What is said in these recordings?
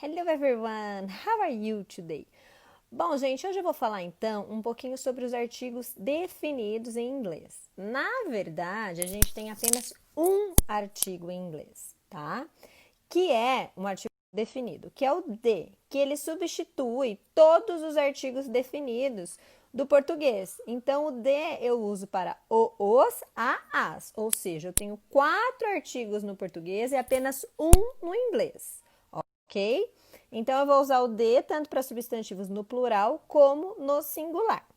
Hello everyone, how are you today? Bom, gente, hoje eu vou falar então um pouquinho sobre os artigos definidos em inglês. Na verdade, a gente tem apenas um artigo em inglês, tá? Que é um artigo definido, que é o de, que ele substitui todos os artigos definidos do português. Então, o de eu uso para o, os, a, as. Ou seja, eu tenho 4 artigos no português e apenas um no inglês. Ok? Então, eu vou usar o de tanto para substantivos no plural como no singular.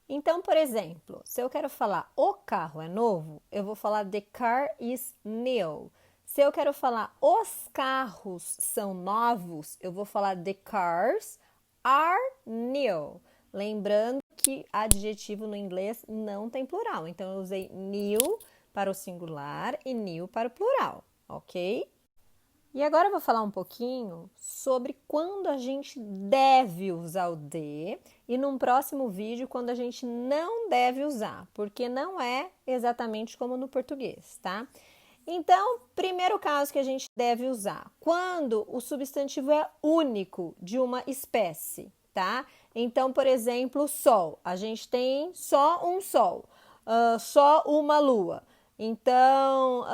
Então, por exemplo, se eu quero falar o carro é novo, eu vou falar the car is new. Se eu quero falar os carros são novos, eu vou falar the cars are new. Lembrando que adjetivo no inglês não tem plural. Então, eu usei new para o singular e new para o plural, ok? E agora eu vou falar um pouquinho sobre quando a gente deve usar o de e num próximo vídeo quando a gente não deve usar, porque não é exatamente como no português, tá? Então, primeiro caso que a gente deve usar, quando o substantivo é único de uma espécie, tá? Então, por exemplo, sol, a gente tem só um sol, só uma lua. Então,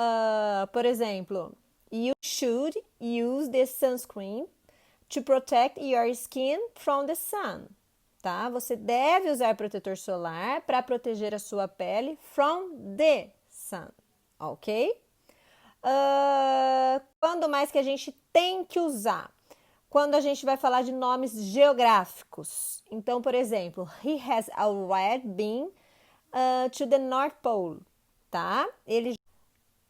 por exemplo, you should use the sunscreen to protect your skin from the sun, tá? Você deve usar protetor solar para proteger a sua pele from the sun, ok? Quando mais que a gente tem que usar? Quando a gente vai falar de nomes geográficos. Então, por exemplo, he has already been to the North Pole, tá? Ele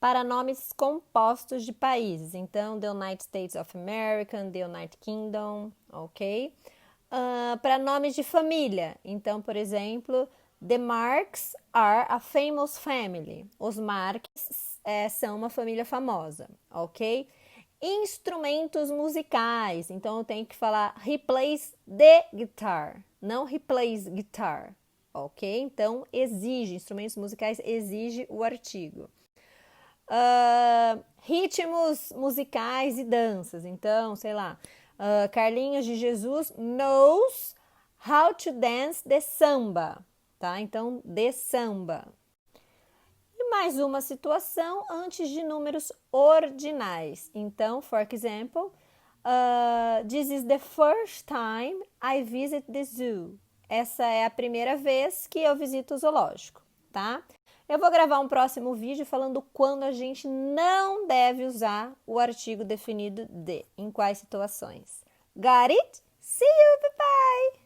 para nomes compostos de países. Então, the United States of America, the United Kingdom, ok? Para nomes de família. Então, por exemplo, the Marks are a famous family. Os Marques são uma família famosa, ok? Instrumentos musicais. Então, eu tenho que falar he plays the guitar, não he plays guitar, ok? Então, exige, instrumentos musicais exige o artigo. Ritmos musicais e danças. Então, sei lá, Carlinhos de Jesus knows how to dance the samba, tá? Então, de samba. E mais uma situação antes de números ordinais. Então, for example, this is the first time I visit the zoo. Essa é a primeira vez que eu visito o zoológico, tá? Eu vou gravar um próximo vídeo falando quando a gente não deve usar o artigo definido de, em quais situações. Got it? See you, bye bye!